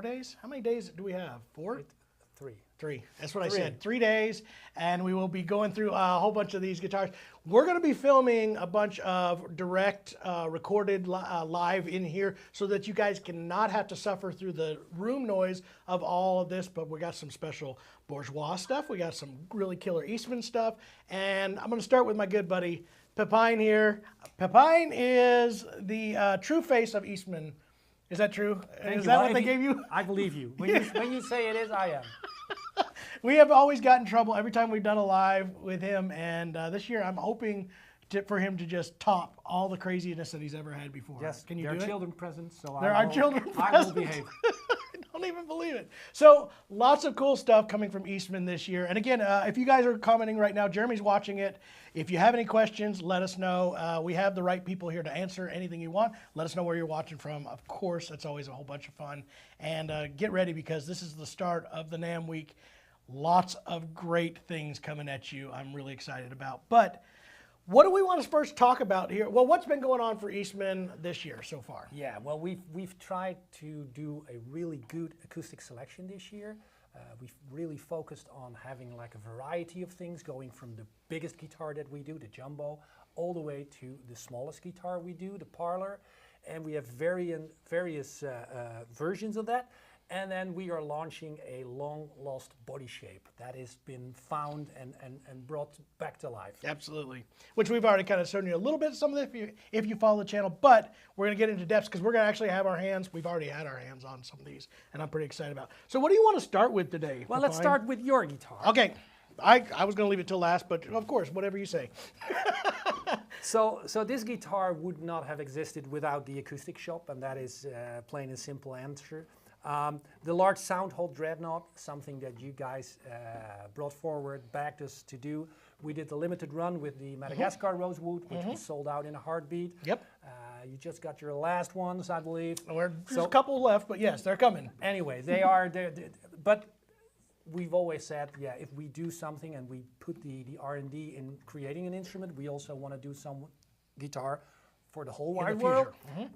days? How many days do we have? 4? 3. 3. That's what I said. 3 days, and we will be going through a whole bunch of these guitars. We're going to be filming a bunch of direct recorded live in here so that you guys cannot have to suffer through the room noise of all of this, but we got some special Bourgeois stuff. We got some really killer Eastman stuff, and I'm going to start with my good buddy Pepijn here. Pepijn is the true face of Eastman. Is that true? Is that what they gave you? I believe you. When you say it is, I am. We have always got in trouble every time we've done a live with him, and this year I'm hoping for him to just top all the craziness that he's ever had before. Yes, can you there do are it? children present, so There are children I present. will behave. I don't even believe it. So lots of cool stuff coming from Eastman this year. And again, if you guys are commenting right now, Jeremy's watching it. If you have any questions, let us know. We have the right people here to answer anything you want. Let us know where you're watching from. Of course, that's always a whole bunch of fun. And get ready because this is the start of the NAMM week. Lots of great things coming at you I'm really excited about. But what do we want to first talk about here? Well, what's been going on for Eastman this year so far? Yeah, well, we've tried to do a really good acoustic selection this year. We've really focused on having like a variety of things, going from the biggest guitar that we do, the jumbo, all the way to the smallest guitar we do, the Parlor, and we have various versions of that. And then we are launching a long-lost body shape that has been found and brought back to life. Absolutely. Which we've already kind of shown you a little bit, some of it if you follow the channel, but we're going to get into depths because we're going to actually have our hands, we've already had our hands on some of these, and I'm pretty excited about. So what do you want to start with today? Well, let's start with your guitar. Okay. I was going to leave it till last, but of course, whatever you say. So this guitar would not have existed without the Acoustic Shoppe, and that is plain and simple answer. The large sound hole dreadnought, something that you guys brought forward, backed us to do. We did the limited run with the Madagascar rosewood, which was sold out in a heartbeat. Yep. You just got your last ones, I believe. There's a couple left, but yes, they're coming. Anyway, they are there. But we've always said, yeah, if we do something and we put the R&D in creating an instrument, we also want to do some guitar for the whole wide world.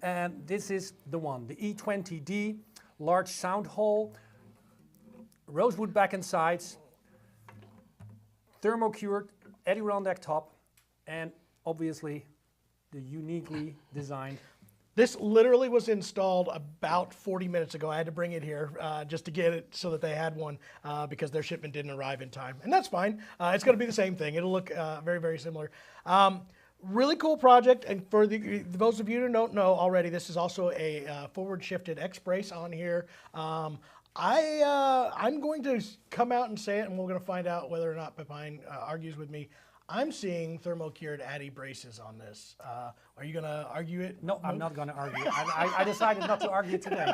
And this is the one, the E20D. Large sound hole, rosewood back and sides, thermo-cured Adirondack top, and obviously the uniquely designed. This literally was installed about 40 minutes ago. I had to bring it here just to get it so that they had one because their shipment didn't arrive in time. And that's fine. It's going to be the same thing. It'll look very, very similar. Really cool project, and for those of you who don't know already, this is also a forward-shifted X-brace on here. I'm going to come out and say it, and we're going to find out whether or not Pepijn argues with me. I'm seeing thermo-cured Addy braces on this. Are you going to argue it? No, I'm not going to argue. I decided not to argue today.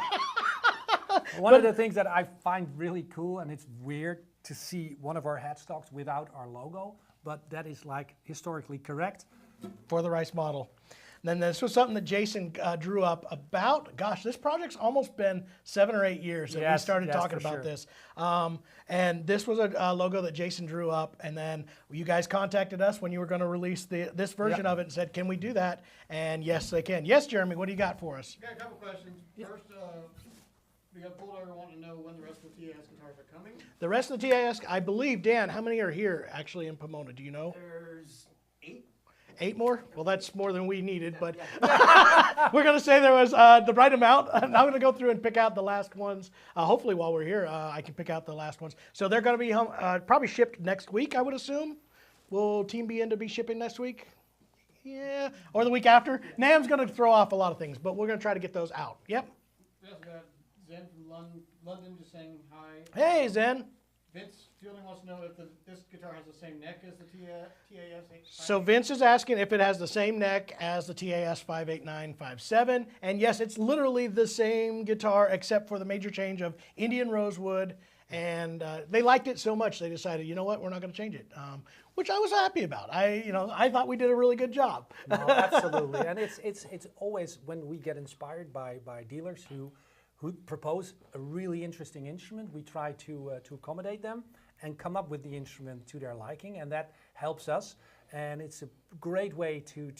One of the things that I find really cool, and it's weird to see one of our headstocks without our logo, but that is like historically correct. For the Rice model. Then this was something that Jason drew up about, gosh, this project's almost been 7 or 8 years that we started talking about this. And this was a logo that Jason drew up, and then you guys contacted us when you were going to release this version of it and said, can we do that? And yes, they can. Yes, Jeremy, what do you got for us? Got a couple questions. First, we got Bulldogger wanting to know when the rest of the TAS guitars are coming. The rest of the TAS, I believe, Dan, how many are here actually in Pomona? Do you know? There's 8. 8 more? Well, that's more than we needed, but we're going to say there was the right amount. I'm going to go through and pick out the last ones. Hopefully, while we're here, I can pick out the last ones. So they're going to be probably shipped next week, I would assume. Will Team be in to be shipping next week? Yeah, or the week after. NAMM's going to throw off a lot of things, but we're going to try to get those out. Yep. We also got Zen from London just saying hi. Hey, Zen. Vince Fielding wants to know if this guitar has the same neck as the TAS 8. So Vince is asking if it has the same neck as the TAS 58957. And yes, it's literally the same guitar except for the major change of Indian rosewood. And they liked it so much they decided, you know what, we're not going to change it, which I was happy about. I thought we did a really good job. No, absolutely, and it's always when we get inspired by dealers who propose a really interesting instrument, we try to accommodate them and come up with the instrument to their liking, and that helps us. And it's a great way to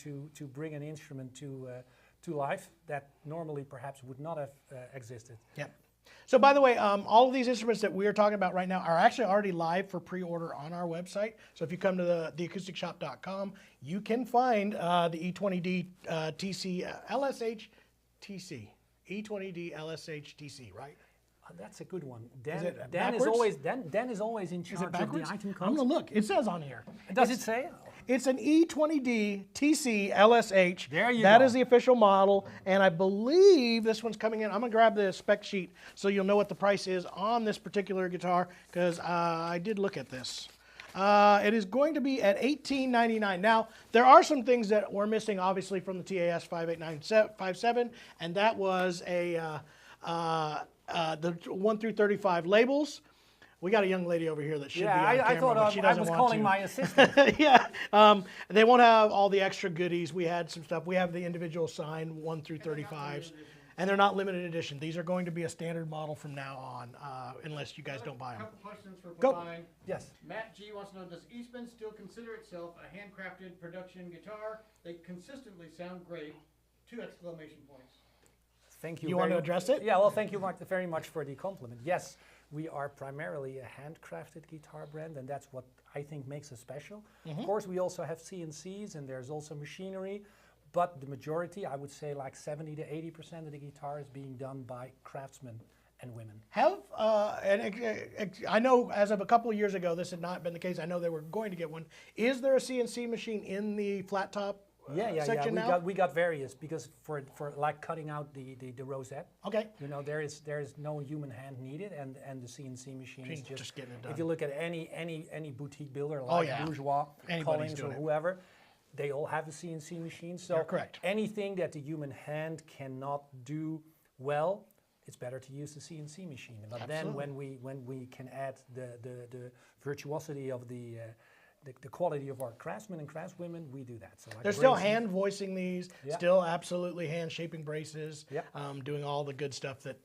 bring an instrument to life that normally perhaps would not have existed. Yeah. So by the way, all of these instruments that we are talking about right now are actually already live for pre-order on our website. So if you come to theacousticshoppe.com, you can find the E20D TC LSH TC. E20D LSH TC, right? That's a good one. Is it Dan is always in charge of the item I'm codes. gonna look. It says on here. Does it say? It's an E20D TC LSH. There you That go. is the official model, and I believe this one's coming in. I'm gonna grab the spec sheet so you'll know what the price is on this particular guitar, because I did look at this. It is going to be at $18.99. Now, there are some things that we're missing, obviously, from the TAS 58957, and that was the 1 through 35 labels. We got a young lady over here that should be on camera, I thought but she I doesn't was want calling to. my assistant. Yeah, they won't have all the extra goodies. We had some stuff. We have the individual signed 1 through 35s, and they're not limited edition. These are going to be a standard model from now on, unless you guys don't buy A them. couple questions for Go. Pepine. Yes. Matt G wants to know, does Eastman still consider itself a handcrafted production guitar? They consistently sound great. 2 exclamation points. Thank you. You want to address it? Yeah, well, thank you very much for the compliment. Yes, we are primarily a handcrafted guitar brand, and that's what I think makes us special. Of course, we also have CNCs, and there's also machinery, but the majority, I would say like 70 to 80% of the guitar is being done by craftsmen and women. I know as of a couple of years ago, this had not been the case. I know they were going to get one. Is there a CNC machine in the flat top section now? We got various, because for like cutting out the rosette. Okay. You know, there is no human hand needed, and the CNC machine is Just getting it done. If you look at any boutique builder like Bourgeois, Anybody's Collins, or doing it. whoever, they all have a CNC machine. So You're correct. anything that the human hand cannot do well, it's better to use the CNC machine. But Absolutely. then when we can add the virtuosity of the quality of our craftsmen and craftswomen, we do that. So like They're still bracing- hand voicing these, Yeah. still absolutely hand shaping braces, Yeah. doing all the good stuff that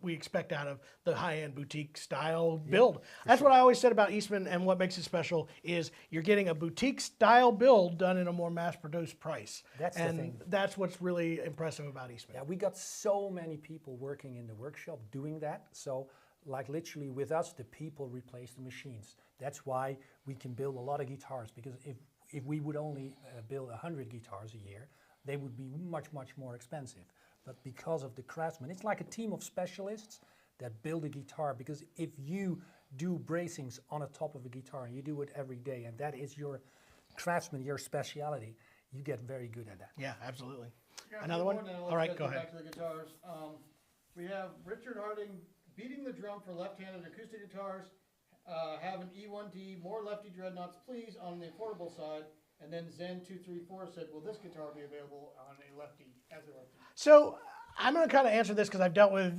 we expect out of the high-end boutique style build. That's what I always said about Eastman, and what makes it special is you're getting a boutique style build done in a more mass-produced price. That's the and thing. that's what's really impressive about Eastman. Yeah, we got so many people working in the workshop doing that. So like literally with us, the people replace the machines. That's why we can build a lot of guitars, because if we would only build 100 guitars a year, they would be much more expensive. But because of the craftsmen, it's like a team of specialists that build a guitar, because if you do bracings on the top of a guitar and you do it every day, and that is your craftsman, your speciality, you get very good at that. Yeah, absolutely. Got Another one one? more, then I'll All let right, you go guys ahead. Back to the guitars. We have Richard Harding beating the drum for left-handed acoustic guitars. Have an E1D, more lefty dreadnoughts, please, on the affordable side. And then Zen234 said, will this guitar be available on a lefty, as a lefty? So I'm going to kind of answer this because I've dealt with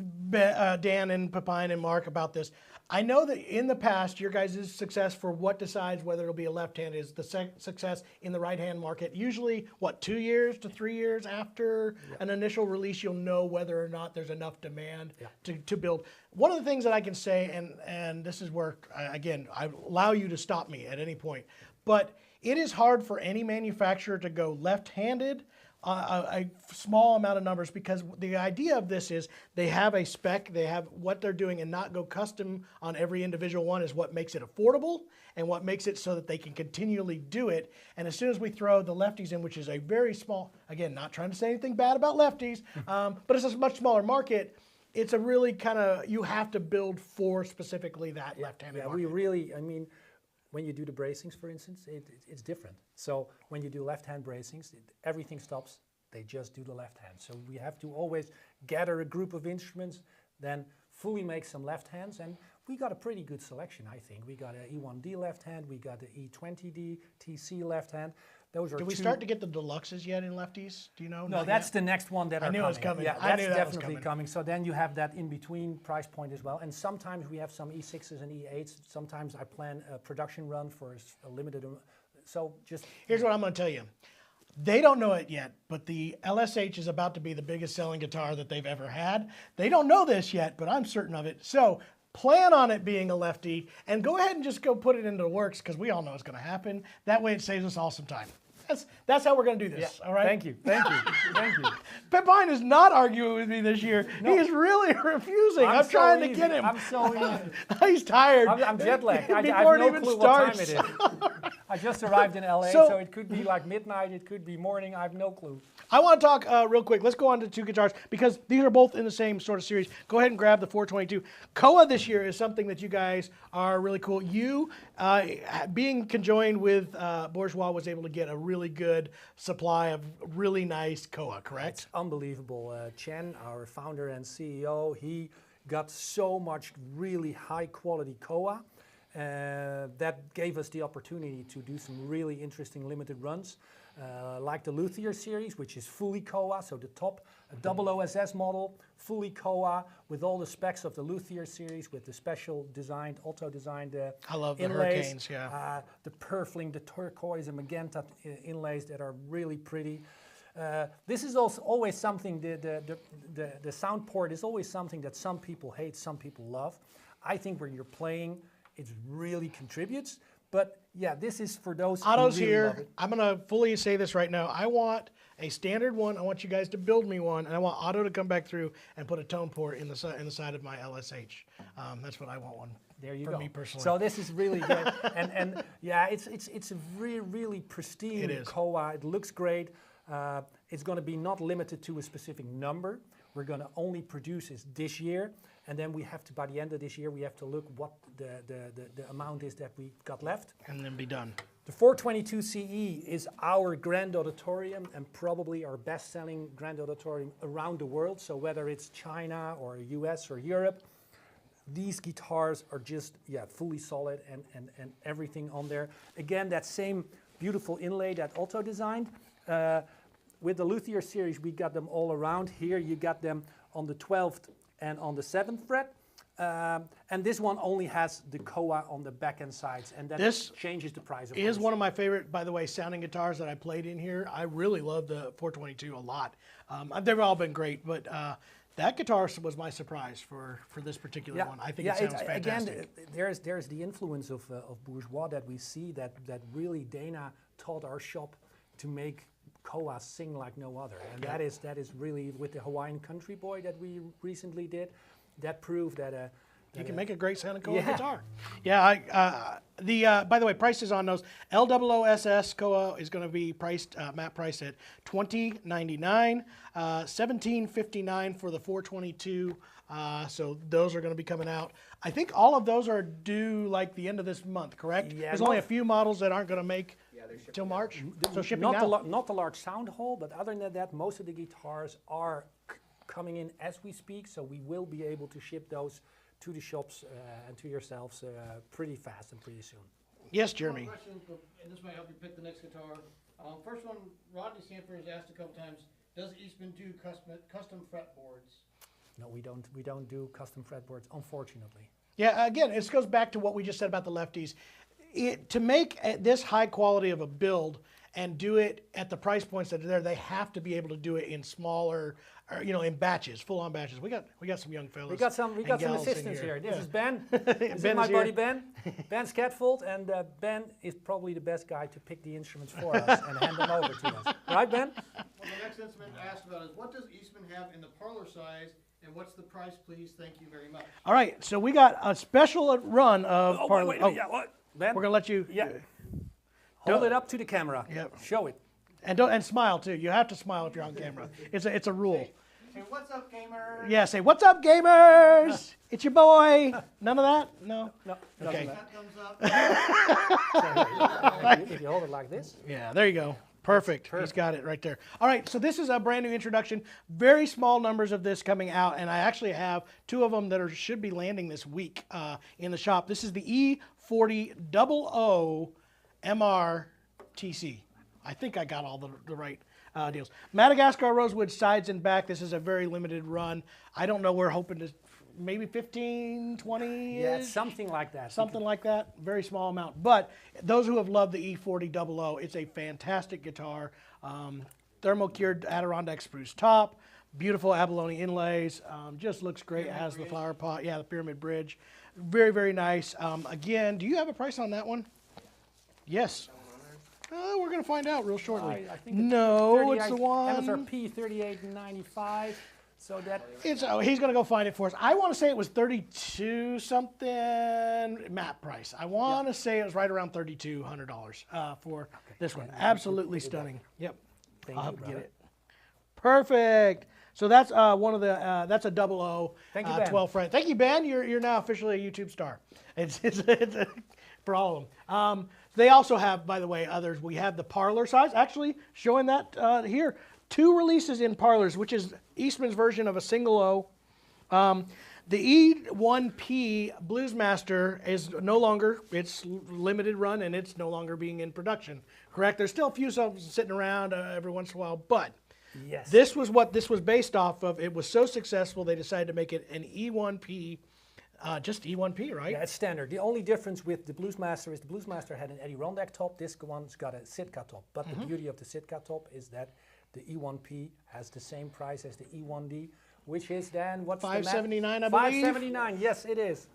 Dan and Pepine and Mark about this. I know that in the past, your guys' success for what decides whether it'll be a left hand is the success in the right hand market. Usually, 2 years to 3 years after an initial release, you'll know whether or not there's enough demand to build. One of the things that I can say, and this is where, again, I allow you to stop me at any point, but it is hard for any manufacturer to go left-handed a small amount of numbers, because the idea of this is they have a spec, they have what they're doing, and not go custom on every individual one is what makes it affordable and what makes it so that they can continually do it. And as soon as we throw the lefties in, which is a very small, again, not trying to say anything bad about lefties, but it's a much smaller market, it's a really kind of, you have to build for specifically that left-handed market. We really, I mean, when you do the bracings, for instance, it's different. So when you do left-hand bracings, everything stops. They just do the left hand. So we have to always gather a group of instruments, then fully make some left hands. And we got a pretty good selection, I think. We got an E1D left hand. We got the E20D TC left hand. Those are Do we start to get the deluxes yet in lefties? Do you know? No, Not that's yet? the next one that I are knew it was coming. Yeah, I that's knew that was definitely coming. coming. So then you have that in-between price point as well. And sometimes we have some E6s and E8s. Sometimes I plan a production run for a limited. So just Here's what I'm going to tell you. They don't know it yet, but the LSH is about to be the biggest selling guitar that they've ever had. They don't know this yet, but I'm certain of it. So plan on it being a lefty, and go ahead and just go put it into the works, because we all know it's going to happen. That way it saves us all some time. That's how we're going to do this, all right? Thank you, thank you, thank you. Pepine is not arguing with me this year. He is really refusing. I'm so trying to easy. get him. I'm so easy. He's tired. I'm jet lagged. I Before have it no even clue starts. what time it is. I just arrived in LA, So- so it could be like midnight, it could be morning, I have no clue. I want to talk real quick. Let's go on to two guitars because these are both in the same sort of series. Go ahead and grab the 422. Koa this year is something that you guys are really cool. You, being conjoined with Bourgeois, was able to get a really good supply of really nice Koa, correct? It's unbelievable. Chen, our founder and CEO, he got so much really high quality Koa. That gave us the opportunity to do some really interesting limited runs, like the Luthier series, which is fully Koa, so the top, a double OSS model, fully Koa, with all the specs of the Luthier series, with the special designed, auto-designed I love the inlays, Hurricanes, yeah. the purfling, the turquoise and magenta inlays that are really pretty. This is also always something, the sound port is always something that some people hate, some people love. I think when you're playing, it really contributes. But yeah, this is for those Otto's who really love here. it. I'm going to fully say this right now. I want a standard one. I want you guys to build me one, and I want Otto to come back through and put a tone port in the side of my LSH. That's what I want one. There you for go. me personally. So this is really good, and yeah, it's a really pristine It is. Koa. It looks great. It's going to be not limited to a specific number. We're going to only produce it this year, and then we have to, by the end of this year, we have to look what the amount is that we've got left. And then be done. The 422 CE is our grand auditorium and probably our best-selling grand auditorium around the world. So whether it's China or US or Europe, these guitars are just, fully solid and everything on there. Again, that same beautiful inlay that Otto designed. With the Luthier series, we got them all around. Here you got them on the 12th and on the 7th fret. And this one only has the Koa on the back and sides, and that changes the price. Of Is course. one of my favorite, by the way, sounding guitars that I played in here. I really love the 422 a lot. They've all been great, but that guitar was my surprise for this particular one. I think it sounds fantastic. Again, there's the influence of Bourgeois that we see that really Dana taught our shop to make Koa sing like no other, and that is really with the Hawaiian Country Boy that we recently did. That proved that you can make a great sounding Koa guitar. Yeah, by the way, prices on those. LOOSS Koa is going to be priced, map priced at $20.99, $17.59 for the 422. So those are going to be coming out. I think all of those are due like the end of this month, correct? Yeah, There's only a few models that aren't going to make till March. So shipping not now. not the large sound hole, but other than that, most of the guitars are coming in as we speak. So we will be able to ship those to the shops and to yourselves pretty fast and pretty soon. Yes, Jeremy. One question, and this might help you pick the next guitar. First one, Rodney Sanford has asked a couple times, does Eastman do custom fretboards? No, we don't do custom fretboards, unfortunately. Yeah, again, this goes back to what we just said about the lefties. To make this high quality of a build and do it at the price points that are there, they have to be able to do it in smaller, or, in batches, full-on batches. We got some young fellas. We got some assistants here. This is Ben. This is my buddy Ben. Ben Scatfold, and Ben is probably the best guy to pick the instruments for us and hand them over to us. Right, Ben? Well, the next instrument asked about is what does Eastman have in the Parlor size, and what's the price, please? Thank you very much. All right, so we got a special run of Parlor. What? Ben? We're gonna let you. Yeah. Hold it up to the camera. Yep. Show it. And smile too. You have to smile if you're on camera. It's a rule. Hey, what's up, gamers? Yeah, say what's up, gamers? It's your boy. None of that? No. No. Okay. That thumbs up. If you hold it like this. Yeah, there you go. Perfect. He's got it right there. All right, so this is a brand new introduction. Very small numbers of this coming out, and I actually have two of them that should be landing this week in the shop. This is the E4000 MRTC. I think I got all the right deals. Madagascar rosewood sides and back. This is a very limited run. I don't know. We're hoping to maybe 15, 20 Yeah, something like that. Something like that. Very small amount. But those who have loved the E4000, it's a fantastic guitar. Thermo-cured Adirondack spruce top. Beautiful abalone inlays. Just looks great. It has the flower pot. Yeah, the pyramid bridge. Very, very nice. Again, do you have a price on that one? Yes. We're going to find out real shortly. I think no, it's the one. MSRP $38.95. So that It's, he's going to go find it for us. I want to say it was 32 something map price. I want to say it was right around $3,200 for this one. Absolutely stunning. Yep. Thank I'll you, get brother. it. Perfect. So that's one of the that's a 00 Thank you, Ben. 12 fret. Thank you, Ben. You're now officially a YouTube star. It's for all of them. They also have, by the way, others. We have the Parlor size. Actually, showing that here. 2 releases in Parlors, which is Eastman's version of a single O. The E1P Bluesmaster is no longer, it's limited run and it's no longer being in production. Correct? There's still a few of them sitting around every once in a while, but yes. this was what this was based off of. It was so successful they decided to make it an E1P, just E1P, right? Yeah, it's standard. The only difference with the Bluesmaster is the Bluesmaster had an Eddie Rondeck top. This one's got a Sitka top. But the beauty of the Sitka top is that the E1P has the same price as the E1D, which is then what's $579, I believe. $579. Yes, it is.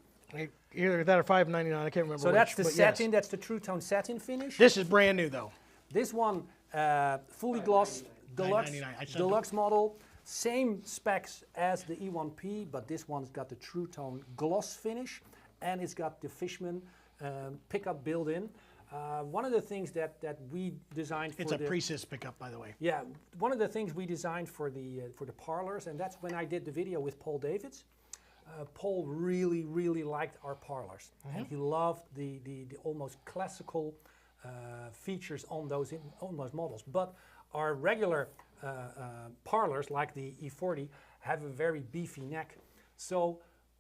Either that or $599. I can't remember. So which, that's the but satin. yes. That's the True Tone satin finish. This is brand new though. This one, fully gloss deluxe, $9.99. I said deluxe model, same specs as the E1P, but this one's got the True Tone gloss finish, and it's got the Fishman pickup built in. One of the things that we designed for It's a pre-sys pickup, by the way. yeah, one of the things we designed for the Parlors, and that's when I did the video with Paul Davids. Paul really liked our Parlors, and he loved the almost classical features on those models. But our regular Parlors, like the E40, have a very beefy neck. So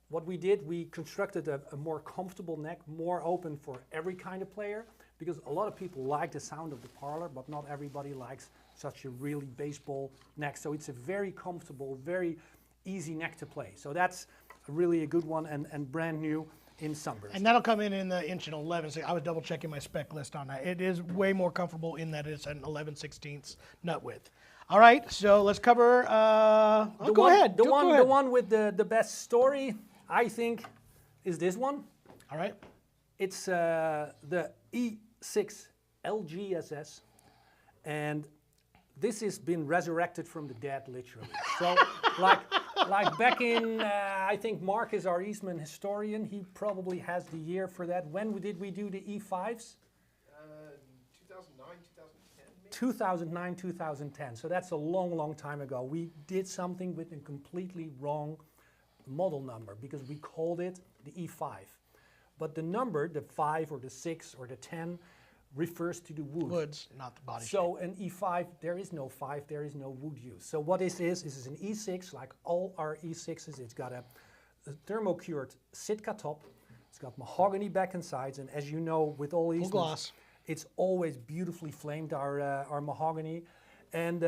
what we did, we constructed a more comfortable neck, more open for every kind of player, because a lot of people like the sound of the Parlor, but not everybody likes such a really baseball neck. So it's a very comfortable, very easy neck to play. So that's really a good one and brand new in Sunburst. And that'll come in the inch and 11. So I was double checking my spec list on that. It is way more comfortable in that it's an 11/16 nut width. All right, so let's cover. Go ahead. The one with the best story, I think, is this one. All right. It's the E6 LGSS, and this has been resurrected from the dead, literally. So, like back in, I think Mark is our Eastman historian. He probably has the year for that. When did we do the E5s? 2009, 2010, maybe? 2009, 2010. So that's a long time ago. We did something with a completely wrong model number because we called it the E5. But the number, the 5 or the 6 or the 10, refers to the wood. Woods, not the body shape. So an E5, there is no 5, there is no wood use. So what this is an E6, like all our E6s. It's got a thermocured Sitka top. It's got mahogany back and sides, and as you know, with all Eastmans, gloss. it's always beautifully flamed, our mahogany. And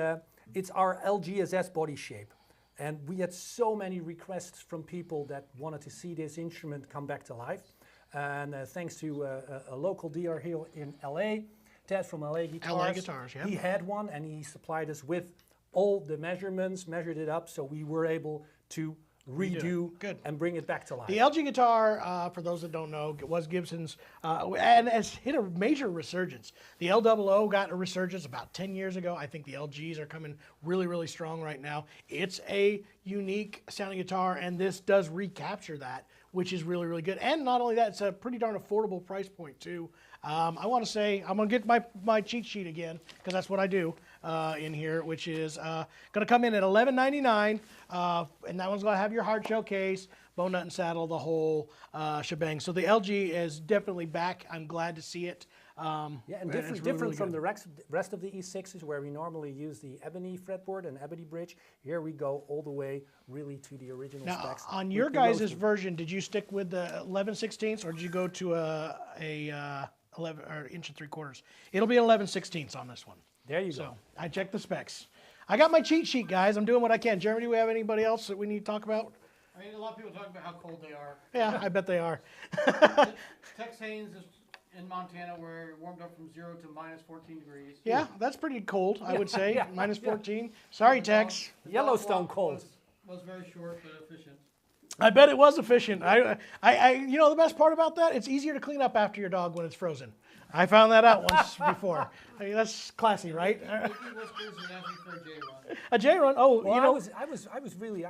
it's our LGSS body shape. And we had so many requests from people that wanted to see this instrument come back to life. And thanks to a local DR here in LA, Ted from LA Guitars. LA Guitars, yeah. He had one and he supplied us with all the measurements, measured it up, so we were able to redo Good. and bring it back to life. The LG guitar, for those that don't know, was Gibson's, and has hit a major resurgence. The LOO got a resurgence about 10 years ago. I think the LGs are coming really strong right now. It's a unique sounding guitar, and this does recapture that, which is really good. And not only that, it's a pretty darn affordable price point too. I want to say, I'm going to get my cheat sheet again, because that's what I do in here, which is going to come in at $11.99, and that one's going to have your hard shell case, bone nut and saddle, the whole shebang. So the LG is definitely back. I'm glad to see it. Yeah, and it's different from good. the rest of the E6s, where we normally use the ebony fretboard and ebony bridge. Here we go all the way really to the original Now, specs. on with your the guys' roasted. version, did you stick with the 11/16, or did you go to a 11 or inch and 3/4? It'll be 11/16 on this one. There you So go. I checked the specs. I got my cheat sheet, guys. I'm doing what I can. Jeremy, do we have anybody else that we need to talk about? I mean, a lot of people talk about how cold they are. Yeah, I bet they are. Tex Haynes is in Montana, where it warmed up from 0 to minus 14 degrees. Yeah, that's pretty cold, I would say. yeah, Minus 14. Sorry, Tex. The Yellowstone walk cold. was very short but efficient. I bet it was efficient. You know the best part about that? It's easier to clean up after your dog when it's frozen. I found that out once before. I mean, that's classy, right? Mickey Whiskers is asking for a J run. A J run. Oh, Well, you know. I was really.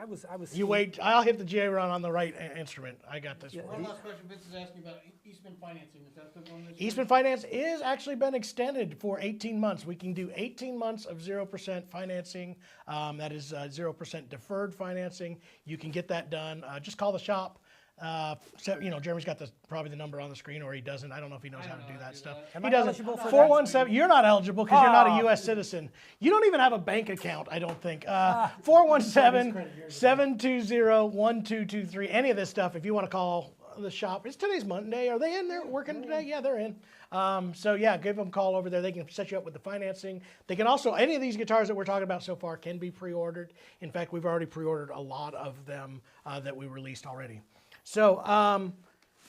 You wait. I'll hit the J run on the right instrument. I got this. Yeah. one. One last question. Vince is asking about Eastman financing. Is that still going this year? Eastman Finance is actually been extended for 18 months. We can do 18 months of 0% financing. That is 0% deferred financing. You can get that done. Just call the shop. So, Jeremy's got probably the number on the screen, or he doesn't. I don't know if he knows how to do that stuff. Am He I doesn't. eligible for that? 417. You're not eligible because you're not a Oh. U.S. citizen. You don't even have a bank account, I don't think. 417-720-1223. Any of this stuff, if you want to call the shop. It's today's Monday. Are they in there working today? Yeah, they're in. So yeah, give them a call over there. They can set you up with the financing. They can also, any of these guitars that we're talking about so far can be pre-ordered. In fact, we've already pre-ordered a lot of them that we released already. So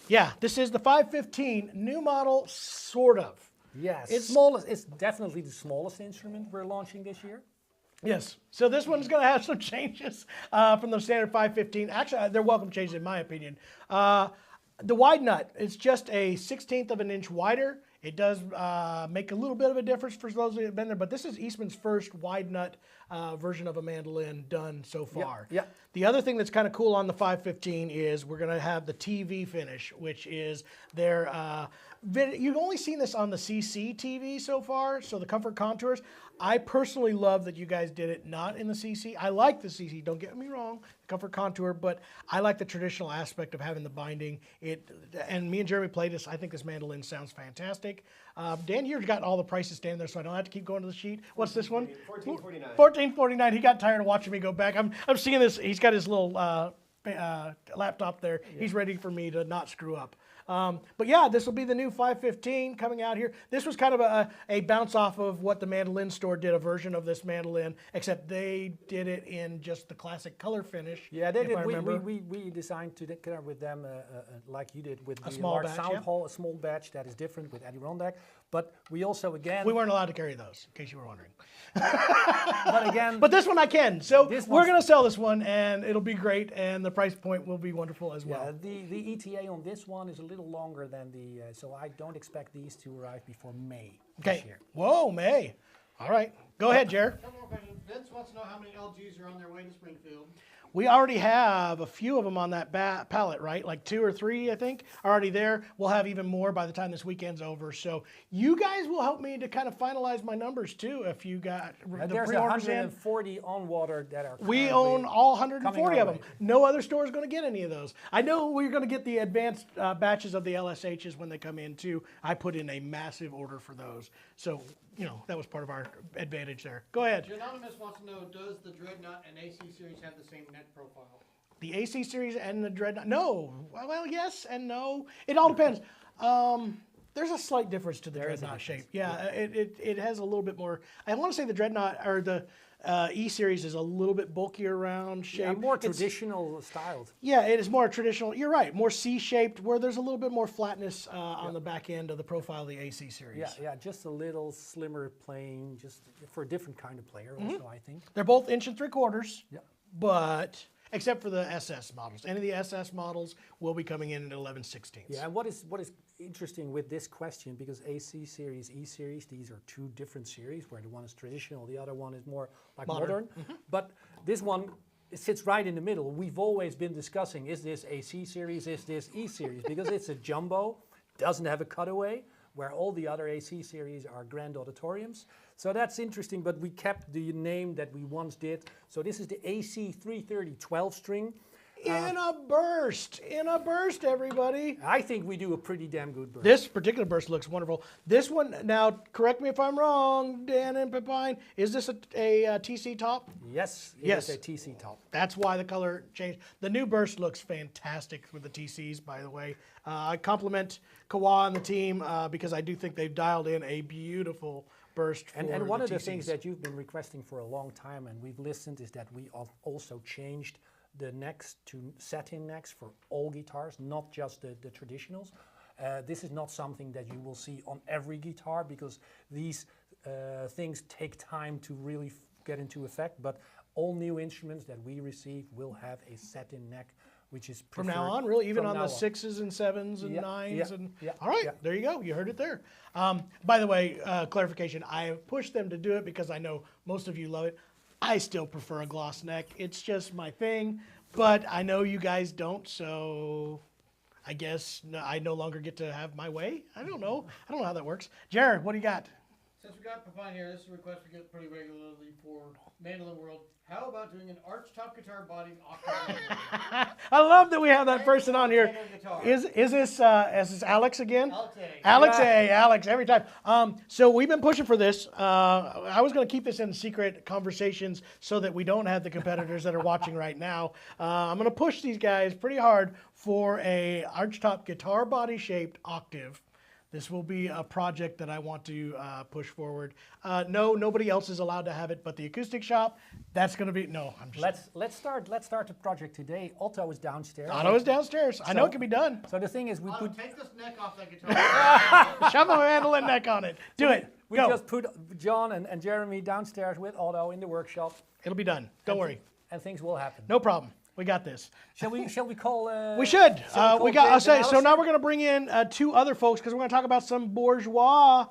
yeah, this is the 515 new model, sort of. Yes, It's- smallest. It's definitely the smallest instrument we're launching this year. Yes. So this one's going to have some changes from the standard 515. Actually, they're welcome changes in my opinion. The wide nut, it's just a 1/16 of an inch wider. It does make a little bit of a difference for those that have been there, but this is Eastman's first wide nut version of a mandolin done so far. yeah. The other thing that's kind of cool on the 515 is we're going to have the TV finish, which is their, you've only seen this on the CC TV so far, so the Comfort Contours. I personally love that you guys did it not in the CC. I like the CC, don't get me wrong, the Comfort Contour, but I like the traditional aspect of having the binding. And me and Jeremy played this. I think this mandolin sounds fantastic. Dan here's got all the prices standing there, so I don't have to keep going to the sheet. What's this one? $14.49. $14.49. He got tired of watching me go back. I'm seeing this. He's got his little laptop there. Yeah. He's ready for me to not screw up. But yeah, this will be the new 515 coming out here. This was kind of a bounce off of what the Mandolin store did, a version of this mandolin, except they did it in just the classic color finish. Yeah, they did. I remember. We designed to come up with them like you did with the small large batch, sound yeah. hall, a small batch that is different with Adirondack. But we also again. We weren't allowed to carry those, in case you were wondering. But again. But this one I can. So This we're one's- going to sell this one, and it'll be great, and the price point will be wonderful as well. Yeah, the ETA on this one is a little longer than the, so I don't expect these to arrive before May this Okay. year. Whoa, May. All right. Go ahead, Jer. One more question. Vince wants to know how many LGs are on their way to Springfield. We already have a few of them on that pallet, right? Like 2 or 3, I think, are already there. We'll have even more by the time this weekend's over. So you guys will help me to kind of finalize my numbers too if you got the There's pre-orders in. 140 on water that are We currently own all coming 140 our of them. way. No other store is going to get any of those. I know we're going to get the advanced batches of the LSHs when they come in too. I put in a massive order for those. So, that was part of our advantage there. Go ahead. Anonymous wants to know, does the Dreadnought and AC series have the same neck profile? The AC series and the Dreadnought, no. Well, yes and no. It all depends. There's a slight difference to the There is a Dreadnought shape. difference. Yeah, it has a little bit more. I want to say the Dreadnought or the E series is a little bit bulkier round shape. Yeah, more It's- traditional styled. Yeah, it is more traditional. You're right, more C-shaped, where there's a little bit more flatness on the back end of the profile of the AC series. Yeah, just a little slimmer playing, just for a different kind of player also, I think. They're both 1 3/4, Yeah. but except for the SS models. Any of the SS models will be coming in at 11/16. Yeah, and what is interesting with this question, because AC series, E series, these are two different series, where the one is traditional, the other one is more like modern. But this one sits right in the middle. We've always been discussing, is this AC series, is this E series? Because it's a jumbo, doesn't have a cutaway, where all the other AC series are grand auditoriums. So that's interesting, but we kept the name that we once did. So this is the AC 330 12 string. In a burst, everybody. I think we do a pretty damn good burst. This particular burst looks wonderful. This one, now correct me if I'm wrong, Dan and Pepine, is this a TC top? Yes, it Yes. is a TC top. That's why the color changed. The new burst looks fantastic with the TCs, by the way. I compliment Kawa and the team because I do think they've dialed in a beautiful burst for And one of the TCs. things that you've been requesting for a long time, and we've listened, is that we also changed the necks to satin necks for all guitars, not just the traditionals. This is not something that you will see on every guitar, because these things take time to really get into effect, but all new instruments that we receive will have a satin neck which is From now preferred on, really, even from on now the 6s and 7s and Yeah, 9s yeah, and yeah, all right, yeah. there you go. You heard it there. By the way, clarification: I have pushed them to do it because I know most of you love it. I still prefer a gloss neck. It's just my thing, but I know you guys don't, so I guess I no longer get to have my way. I don't know. I don't know how that works. Jared, what do you got? Since we got Papine here, this is a request we get pretty regularly for Mandolin World. How about doing an archtop guitar body octave? I love that we have that person on here. Guitar. Is this Alex again? Alex A. Alex Yeah. A. Alex every time. So we've been pushing for this. I was going to keep this in secret conversations so that we don't have the competitors that are watching right now. I'm going to push these guys pretty hard for a archtop guitar body shaped octave. This will be a project that I want to push forward. No, nobody else is allowed to have it, but the acoustic shop. That's going to be no. I'm just. Let's start the project today. Otto is downstairs. Otto is downstairs. I know it can be done. So the thing is, we Otto, put take this neck off that guitar. Shove a mandolin neck on it. Do it. we Go. just put John and Jeremy downstairs with Otto in the workshop, It'll be done. Don't worry. and things will happen. No problem. We got this. Shall we call? We should. shall we We call got. I'll James say. and So now Alistair? we're going to bring in two other folks because we're going to talk about some Bourgeois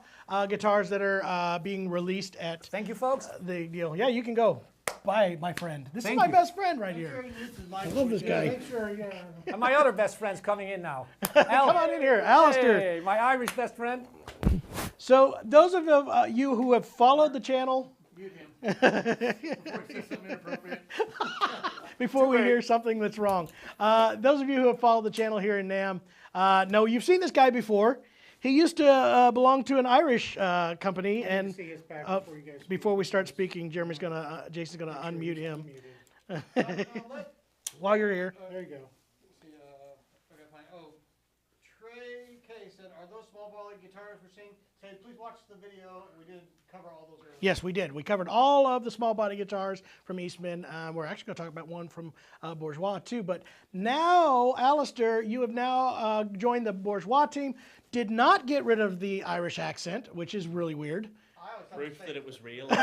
guitars that are being released at Thank you, folks. the deal. Yeah, you can go. Bye, my friend. This Thank is my you. best friend right Make sure here. he mutes his mic. I love this guy. Make sure, yeah. And my other best friend's coming in now. Come on in here, Alistair. Hey, my Irish best friend. So those of you who have followed the channel Mute him. Before he says something inappropriate. before we hear something that's wrong. Those of you who have followed the channel here in NAMM, know you've seen this guy before. He used to belong to an Irish company, and See his back before you guys. before we start speaking, Jason's gonna unmute him Let, while you're here. there you go. See, I gotta find. Oh, Trey K said, "Are those small volley guitars we're seeing?" Say, please watch the video. We did cover all those earlier. Yes, we did. We covered all of the small body guitars from Eastman. We're actually going to talk about one from Bourgeois too. But now, Alistair, you have now joined the Bourgeois team. Did not get rid of the Irish accent, which is really weird. I always have Proof to say, that it was real. or the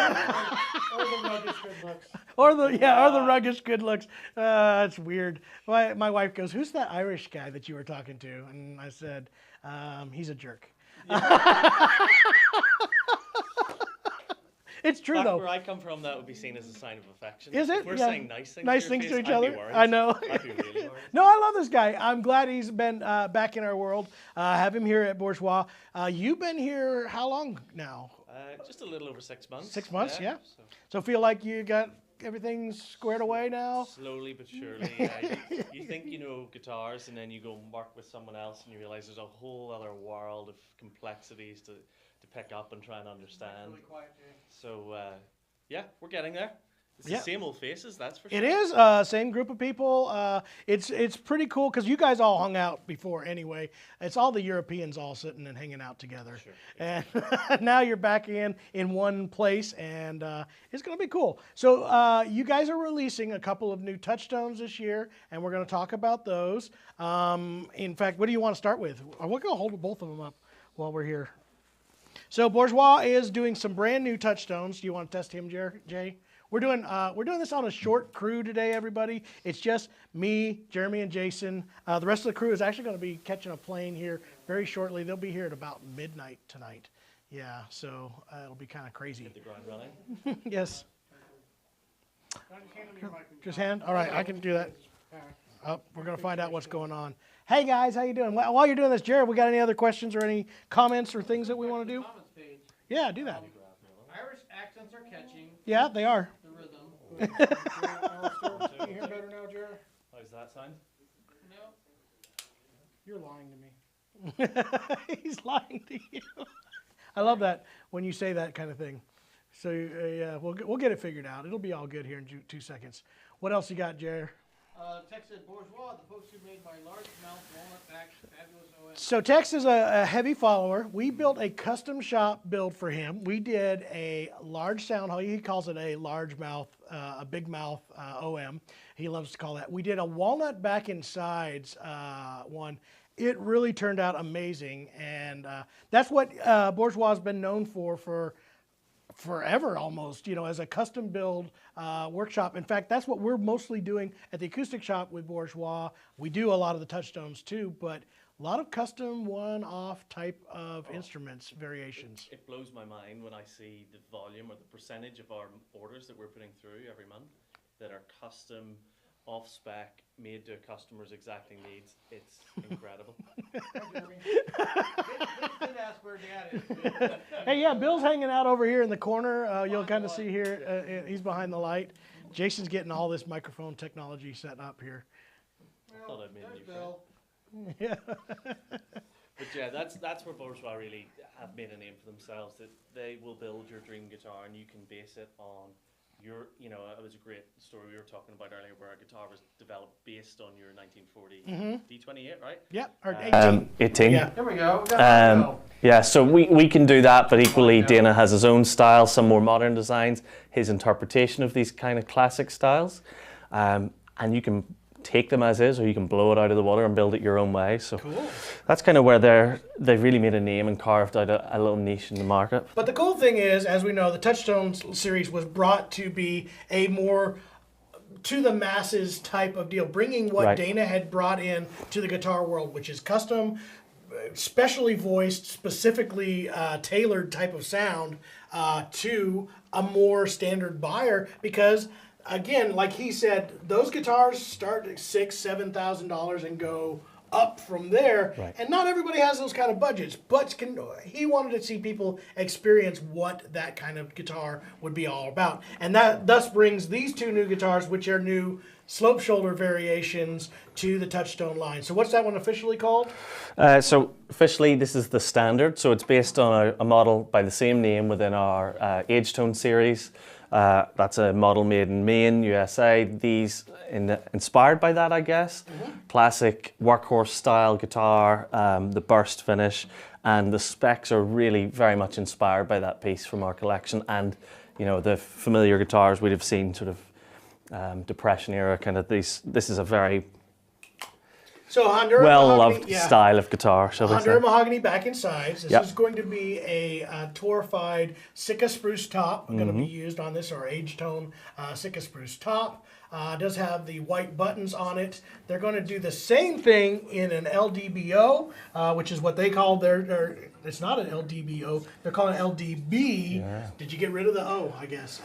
rugged good looks. Or the rugged good looks. It's weird. My wife goes, "Who's that Irish guy that you were talking to?" And I said, "He's a jerk." It's true Back though. where I come from, that would be seen as a sign of affection. Is it? If we're Yeah. saying nice things, Nice to, things your to face, each I'd be other. worried. I know. I'd be really worried. No, I love this guy. I'm glad he's been back in our world. Have him here at Bourgeois. You've been here how long now? Just a little over 6 months. 6 months, yeah. So So feel like you got everything squared away now? slowly but surely. You think you know guitars, and then you go and work with someone else, and you realize there's a whole other world of complexities to pick up and try and understand. Really quiet, Jay. So yeah, we're getting there. It's Yeah. the same old faces, that's for sure. It is same group of people. It's pretty cool because you guys all hung out before anyway. It's all the Europeans all sitting and hanging out together, Sure. and now you're back in one place, and it's going to be cool. So you guys are releasing a couple of new touchstones this year, and we're going to talk about those. In fact, what do you want to start with? We're going to hold both of them up while we're here. So Bourgeois is doing some brand new touchstones. Do you want to test him, Jay? We're doing this on a short crew today, everybody. It's just me, Jeremy, and Jason. The rest of the crew is actually going to be catching a plane here very shortly. They'll be here at about midnight tonight. Yeah, so it'll be kind of crazy. Hit the ground running. Yes. Don't just hand him your mic. Just hand. All right, I can do that. Oh, we're going to find out what's going on. Hey guys, how you doing? While you're doing this, Jared, we got any other questions or any comments or things that we want to do? Comments page. Yeah, do that. Irish accents are catching Yeah, they are. the rhythm. Can you hear better now, Jared? How's that sound? No. You're lying to me. He's lying to you. I love that when you say that kind of thing. So yeah, we'll get it figured out. It'll be all good here in 2 seconds. What else you got, Jared? Tex said, Bourgeois, the folks who made my large mouth walnut back fabulous OM. So Tex is a heavy follower. We built a custom shop build for him. We did a large sound hole. He calls it a large mouth, a big mouth OM. He loves to call that. We did a walnut back and sides one. It really turned out amazing, and that's what Bourgeois has been known for forever almost, you know, as a custom build workshop. In fact, that's what we're mostly doing at the Acoustic Shop with Bourgeois. We do a lot of the touchstones too, but a lot of custom one-off type of instruments variations. It blows my mind when I see the volume or the percentage of our orders that we're putting through every month that are custom, off-spec, made to a customer's exacting needs. It's incredible. Did ask where Dad is. Hey, yeah, Bill's hanging out over here in the corner. You'll kind of see here, he's behind the light. Jason's getting all this microphone technology set up here. I thought I'd made a new friend. Bill. Yeah. But yeah, that's where Bourgeois really have made a name for themselves. That they will build your dream guitar, and you can base it on your. You know, it was a great story we were talking about earlier, where a guitar was developed based on your 1940 D28, right? Yeah, or 18. 18. Yeah. There we go. We got Bill. Yeah, so we can do that, but equally Dana has his own style, some more modern designs, his interpretation of these kind of classic styles. And you can take them as is, or you can blow it out of the water and build it your own way. So Cool. that's kind of where they've really made a name and carved out a little niche in the market. But the cool thing is, as we know, the Touchstone series was brought to be a more to the masses type of deal, bringing what Right. Dana had brought in to the guitar world, which is custom, specially voiced, specifically tailored type of sound to a more standard buyer. Because again, like he said, those guitars start at $6,000-$7,000 and go up from there. Right. And not everybody has those kind of budgets, but he wanted to see people experience what that kind of guitar would be all about. And that thus brings these two new guitars, which are new slope shoulder variations, to the Touchstone line. So what's that one officially called? So officially, this is the standard. So it's based on a model by the same name within our Age Tone series. That's a model made in Maine, USA. These inspired by that, I guess. Classic workhorse style guitar, the burst finish, and the specs are really very much inspired by that piece from our collection. And you know, the familiar guitars we'd have seen sort of Depression era kind of these. This is a very So Honduran well-loved mahogany, yeah. style of guitar, shall we say. Honduran mahogany back and sides. This Yep. is going to be a torrefied Sitka spruce top. Going to be used on this, or Age Tone Sitka spruce top. Does have the white buttons on it. They're going to do the same thing in an LDBO, which is what they call their it's not an LDBO. They're calling it LDB. Yeah. Did you get rid of the O, I guess?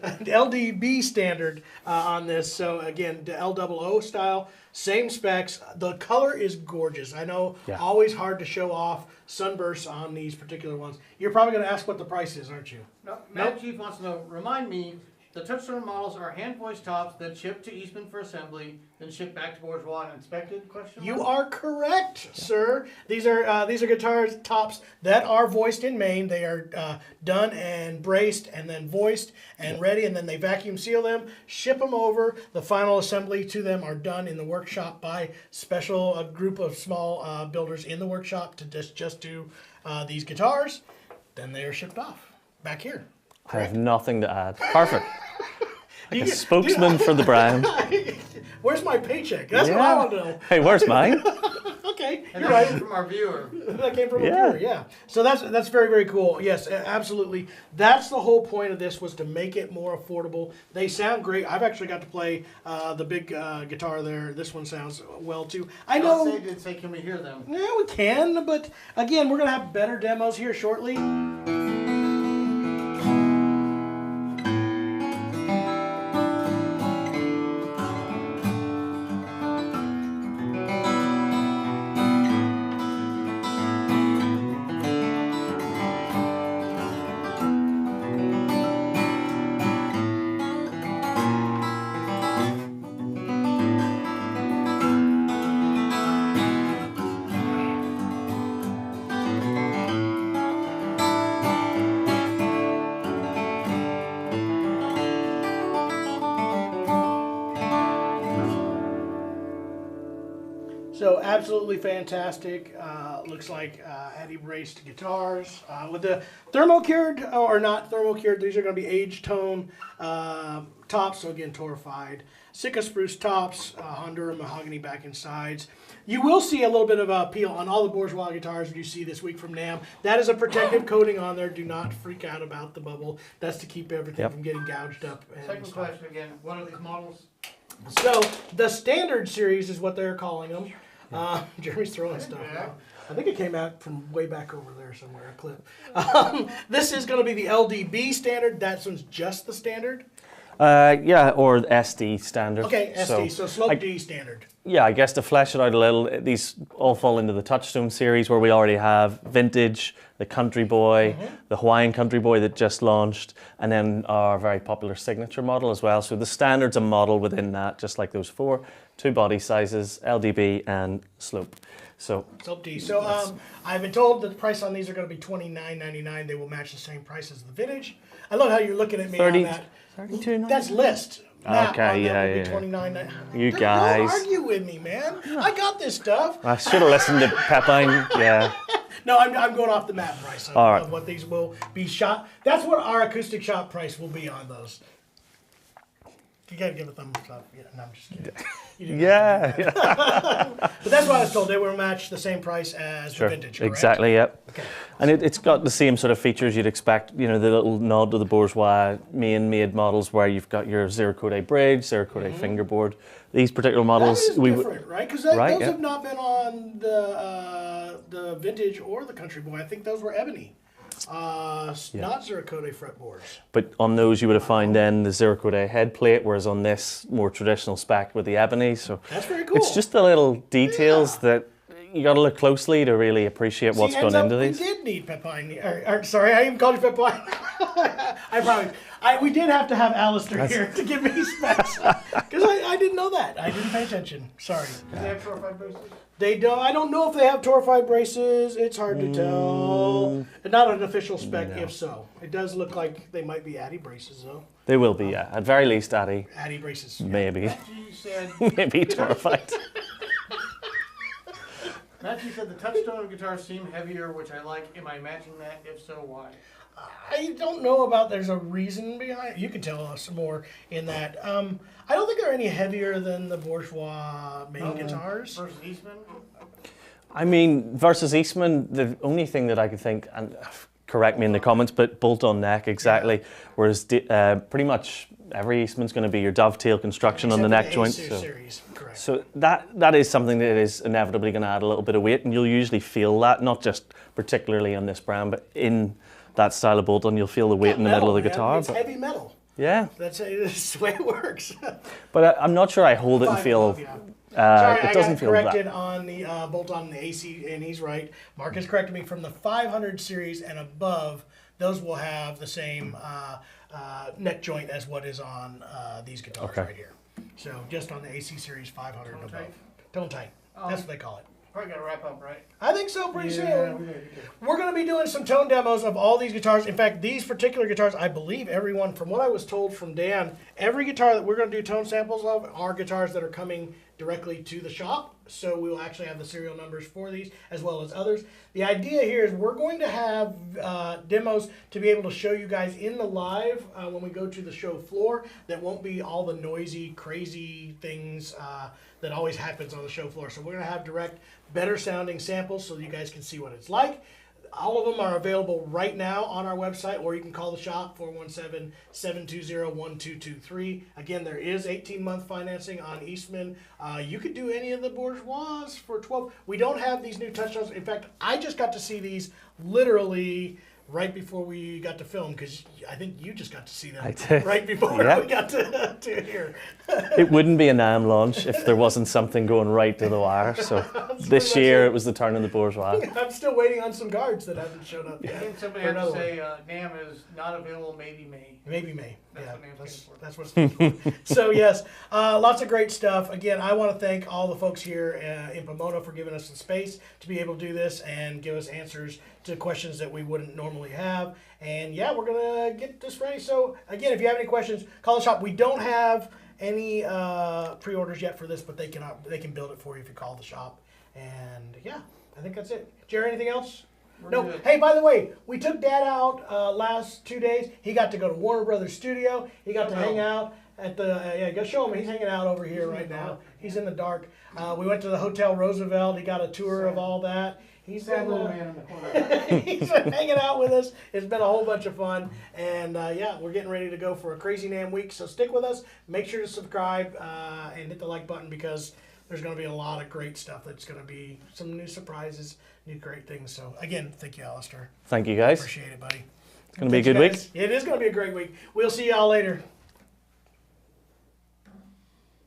LDB standard on this. So again, the LOO style, same specs. The color is gorgeous. I know, Yeah. always hard to show off sunbursts on these particular ones. You're probably going to ask what the price is, aren't you? No, Mad Chief wants to know, remind me, the Touchstone models are hand-voiced tops that ship to Eastman for assembly, then ship back to Bourgeois and inspected? Question You mark? are correct, sir. These are guitar tops that are voiced in Maine. They are done and braced and then voiced and ready, and then they vacuum seal them, ship them over. The final assembly to them are done in the workshop by a group of small builders in the workshop to just do these guitars. Then they are shipped off back here. I have nothing to add. Perfect. Like a You- spokesman for the brand. Where's my paycheck? That's what I want to know. Hey, where's mine? Okay, And you're that right. came from our viewer. That came from a Yeah. viewer, yeah. So that's very, very cool. Yes, absolutely. That's the whole point of this, was to make it more affordable. They sound great. I've actually got to play the big guitar there. This one sounds well too. I know. They did say, can we hear them? Yeah, we can, but again, we're gonna have better demos here shortly. So absolutely fantastic. Looks like anti-braced guitars with the thermo-cured, or not thermo-cured. These are going to be age-tone tops. So again, torrefied. Sitka spruce tops, Honduran mahogany back and sides. You will see a little bit of a peel on all the Bourgeois guitars you see this week from NAMM. That is a protective coating on there. Do not freak out about the bubble. That's to keep everything from getting gouged up. And Second stuff. question again, what are these models? So the standard series is what they're calling them. Jeremy's throwing stuff out. I think it came out from way back over there somewhere, a clip. This is going to be the LDB standard. That one's just the standard. Yeah, or SD standard. Okay, SD, so Slope D standard. Yeah, I guess to flesh it out a little, these all fall into the Touchstone series where we already have Vintage, the Country Boy, the Hawaiian Country Boy that just launched, and then our very popular Signature model as well. So the standard's a model within that, just like those four, 2 body sizes, LDB and Slope. So Slope D. So I've been told that the price on these are going to be $29.99. They will match the same price as the Vintage. I love how you're looking at me 30, on that. $32.99? That's list. Map Okay, on that yeah, would yeah. be $29.99. You Don't guys. argue with me, man. I got this stuff. I should have listened to Pepine. Yeah. No, I'm going off the map price of, All right. of what these will be shot. That's what our acoustic shop price will be on those. You gotta give a thumbs up. Yeah, no, I'm just kidding. You didn't have to do Yeah. that. But that's what I was told. They will match the same price as the Vintage, correct? Exactly, yep. Okay. And it's got the same sort of features you'd expect, you know, the little nod to the Bourgeois main-made models where you've got your zero Code A bridge, zero Code A fingerboard. These particular That models, is different, right? Because Right, those yeah. have not been on the Vintage or the Country Boy. I think those were ebony. Not zero Code A fretboards. but on those you would have found then the zero Code A head plate, whereas on this more traditional spec with the ebony. So That's very cool. it's just the little details that you got to look closely to really appreciate what's See, gone ends into up, these. We did need Pepine. Sorry, I even called you Pepine. We did have to have Alistair here to give me specs. Because I didn't know that. I didn't pay attention. Sorry. Do they have torrefied braces? They don't. I don't know if they have torrefied braces. It's hard to tell. Not an official spec, if so. It does look like they might be Addy braces, though. They will be, yeah. At very least, Addy, Addy braces. maybe. You said, Maybe terrified. Matthew said the touchstone guitars seem heavier, which I like. Am I matching that? If so, why? I don't know about. There's a reason behind it. You can tell us more in that. I don't think they're any heavier than the Bourgeois main guitars. Versus Eastman? I mean, versus Eastman, the only thing that I could think, and correct me in the comments, but bolt-on neck, exactly. Whereas pretty much every Eastman's going to be your dovetail construction on the neck joint. Series, correct. So that is something that is inevitably going to add a little bit of weight, and you'll usually feel that, not just particularly on this brand, but in that style of bolt-on, you'll feel the weight in the middle of the man. guitar. It's But heavy metal. yeah, That's the way it works. but I'm not sure I hold it and feel. Sorry, it I doesn't got feel corrected that. on the bolt-on the AC, and he's right. Mark has corrected me from the 500 series and above. Those will have the same neck joint as what is on these guitars right here. So just on the AC series 500 and above. Tone tight. That's what they call it. Probably gotta wrap up, right? I think so, pretty soon. we gotta do good. We're going to be doing some tone demos of all these guitars. In fact, these particular guitars, I believe everyone, from what I was told from Dan, every guitar that we're going to do tone samples of are guitars that are coming directly to the shop. So we will actually have the serial numbers for these as well as others. The idea here is we're going to have demos to be able to show you guys in the live when we go to the show floor. That won't be all the noisy, crazy things that always happens on the show floor. So we're going to have direct, better sounding samples so you guys can see what it's like. All of them are available right now on our website, or you can call the shop, 417-720-1223. Again, there is 18-month financing on Eastman. You could do any of the Bourgeois for 12. We don't have these new touchstones. In fact, I just got to see these literally right before we got to film, because I think you just got to see them I did. right before Yeah. we got to here. It wouldn't be a NAMM launch if there wasn't something going right to the wire. So this year it was the turn of the Bourgeois. I'm still waiting on some guards that haven't showed up I yet. think somebody For had to another say NAMM is not available, maybe May. Maybe May. That's Yeah, what name's that's, for. that's what it stands for. So yes, lots of great stuff. Again, I want to thank all the folks here in Pomona for giving us the space to be able to do this and give us answers to questions that we wouldn't normally have. And yeah, we're going to get this ready. So again, if you have any questions, call the shop. We don't have any pre-orders yet for this, but they can build it for you if you call the shop. And yeah, I think that's it. Jerry, anything else? No. good. Hey, by the way, we took Dad out last 2 days. He got to go to Warner Brothers Studio. He got to hang out at the go show him. He's hanging out over here right now. He's in the dark. We went to the Hotel Roosevelt. He got a tour of all that. He's Sad been, little man in the corner. he's been hanging out with us. It's been a whole bunch of fun. And yeah, we're getting ready to go for a crazy NAMM week. So stick with us. Make sure to subscribe and hit the like button because there's going to be a lot of great stuff. That's going to be some new surprises, new great things. So again, thank you, Alistair. Thank you, guys. Appreciate it, buddy. It's going to be a good week. It is going to be a great week. We'll see y'all later.